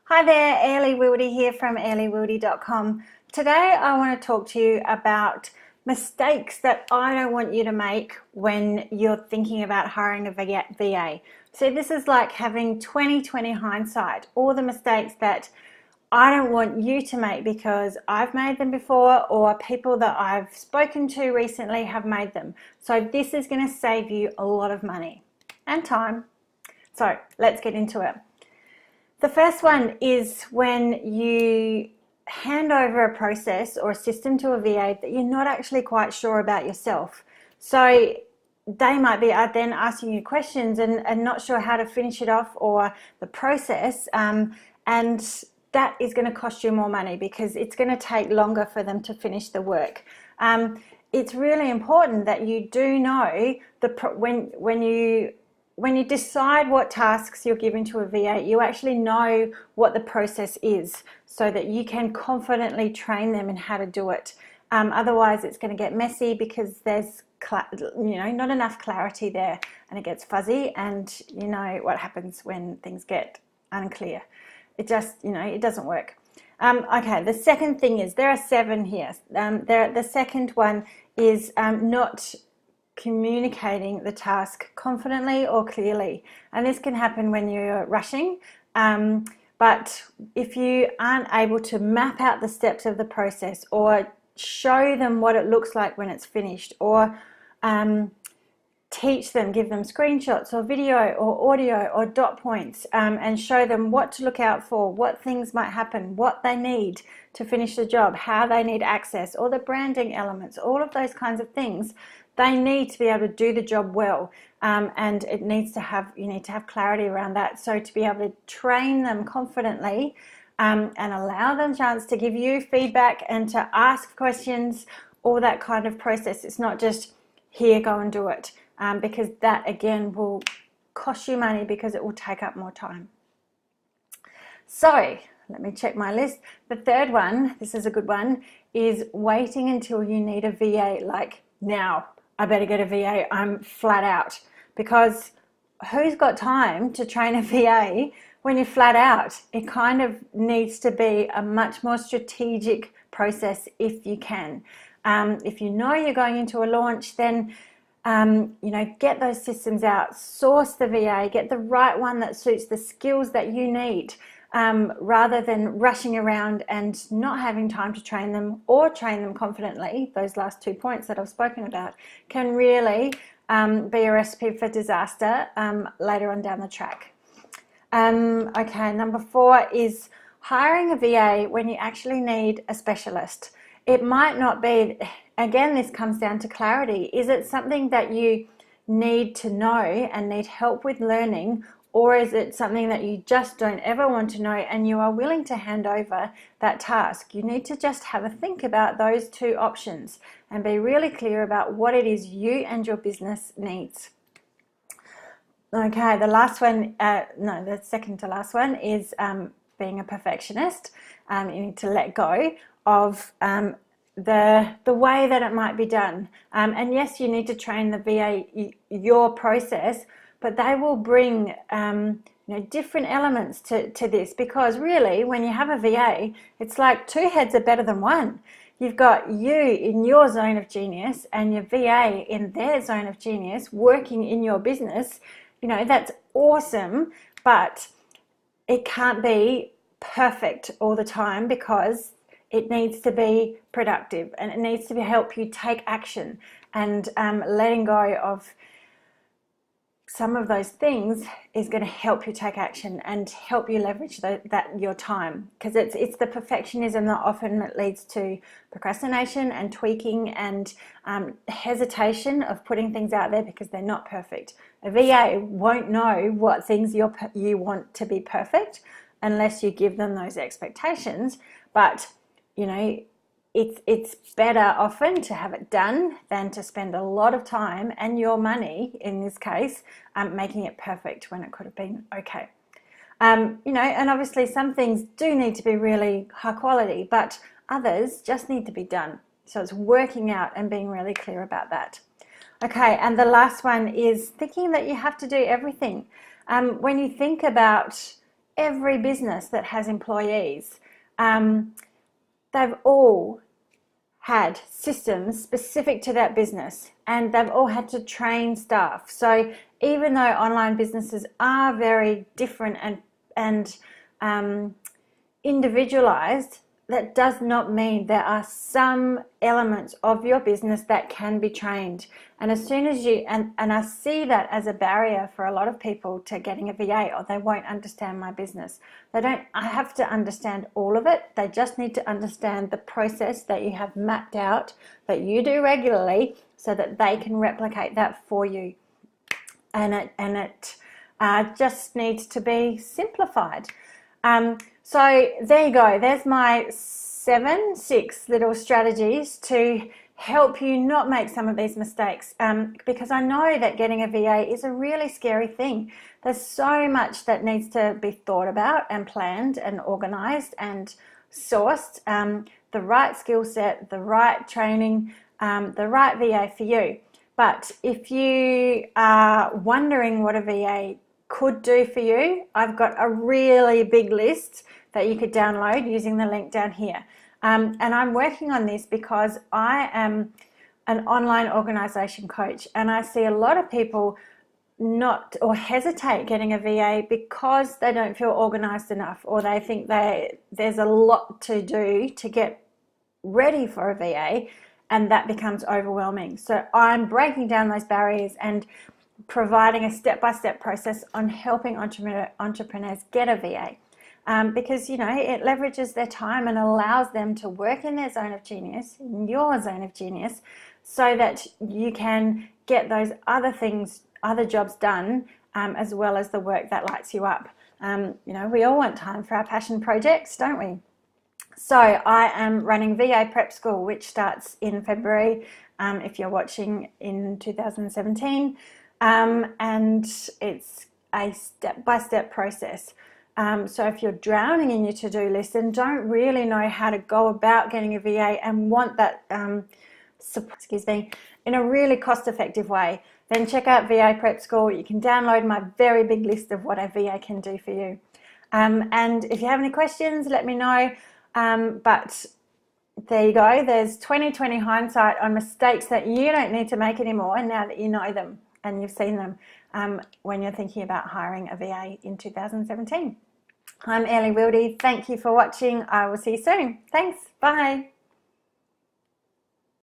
Hi there, Airly Wildy here from airlywildy.com. Today I want to talk to you about mistakes that I don't want you to make when you're thinking about hiring a VA. So this is like having 20/20 hindsight, all the mistakes that I don't want you to make because I've made them before or people that I've spoken to recently have made them. So this is going to save you a lot of money and time. So let's get into it. The first one is when you hand over a process or a system to a VA that you're not actually quite sure about yourself. So they might be then asking you questions and not sure how to finish it off or the process, and that is going to cost you more money because it's going to take longer for them to finish the work. It's really important that you do know when you decide what tasks you're giving to a VA, you actually know what the process is so that you can confidently train them in how to do it. Otherwise, it's going to get messy because there's not enough clarity there and it gets fuzzy, and you know what happens when things get unclear. It just, it doesn't work. Okay, the second thing is, there are 7 here. The second one is not communicating the task confidently or clearly, and this can happen when you're rushing, but if you aren't able to map out the steps of the process or show them what it looks like when it's finished, or teach them, give them screenshots or video or audio or dot points, and show them what to look out for, what things might happen, what they need to finish the job, how they need access, all the branding elements, all of those kinds of things. They need to be able to do the job well, and you need to have clarity around that. So to be able to train them confidently, and allow them a chance to give you feedback and to ask questions, all that kind of process. It's not just here, go and do it, because that again will cost you money because it will take up more time. So let me check my list. The third one, this is a good one, is waiting until you need a VA, like now. I better get a VA, I'm flat out. Because who's got time to train a VA when you're flat out? It kind of needs to be a much more strategic process if you can. If you know you're going into a launch, then get those systems out, source the VA, get the right one that suits the skills that you need, rather than rushing around and not having time to train them or train them confidently. Those last 2 points that I've spoken about can really be a recipe for disaster later on down the track. Okay, number 4 is hiring a VA when you actually need a specialist. It might not be, again, this comes down to clarity. Is it something that you need to know and need help with learning, or is it something that you just don't ever want to know and you are willing to hand over that task? You need to just have a think about those 2 options and be really clear about what it is you and your business needs. Okay, the second to last one is being a perfectionist. You need to let go of the way that it might be done. And yes, you need to train the VA your process, but they will bring different elements to this, because really when you have a VA, it's like 2 heads are better than 1. You've got you in your zone of genius and your VA in their zone of genius working in your business. That's awesome, but it can't be perfect all the time because it needs to be productive and it needs to help you take action, and letting go of some of those things is going to help you take action and help you leverage your time, because it's the perfectionism that often leads to procrastination and tweaking and hesitation of putting things out there because they're not perfect. A VA won't know what things you want to be perfect unless you give them those expectations, but it's better often to have it done than to spend a lot of time and your money, in this case, making it perfect when it could have been okay. And obviously some things do need to be really high quality, but others just need to be done. So it's working out and being really clear about that. Okay, and the last one is thinking that you have to do everything. When you think about every business that has employees, they've all had systems specific to that business, and they've all had to train staff. So even though online businesses are very different and individualized, that does not mean there are some elements of your business that can be trained. And as soon as you, and I see that as a barrier for a lot of people to getting a VA, or they won't understand my business. They don't have to understand all of it. They just need to understand the process that you have mapped out, that you do regularly, so that they can replicate that for you. And it just needs to be simplified. So there you go. There's my 6 little strategies to help you not make some of these mistakes, because I know that getting a VA is a really scary thing. There's so much that needs to be thought about and planned and organized and sourced, the right skill set, the right training, the right VA for you. But if you are wondering what a VA could do for you, I've got a really big list that you could download using the link down here. And I'm working on this because I am an online organization coach, and I see a lot of people not or hesitate getting a VA because they don't feel organized enough, or they think there's a lot to do to get ready for a VA, and that becomes overwhelming. So I'm breaking down those barriers and providing a step-by-step process on helping entrepreneurs get a VA, because it leverages their time and allows them to work in their zone of genius, in your zone of genius, so that you can get those other jobs done, as well as the work that lights you up. We all want time for our passion projects, don't we? So I am running VA Prep School, which starts in February, if you're watching in 2017. And it's a step-by-step process. So if you're drowning in your to-do list and don't really know how to go about getting a VA and want that support, in a really cost-effective way, then check out VA Prep School. You can download my very big list of what a VA can do for you. And if you have any questions, let me know. But there you go. There's 20/20 hindsight on mistakes that you don't need to make anymore, now that you know them and you've seen them, when you're thinking about hiring a VA in 2017. I'm Ellie Wildy. Thank you for watching. I will see you soon. Thanks. Bye.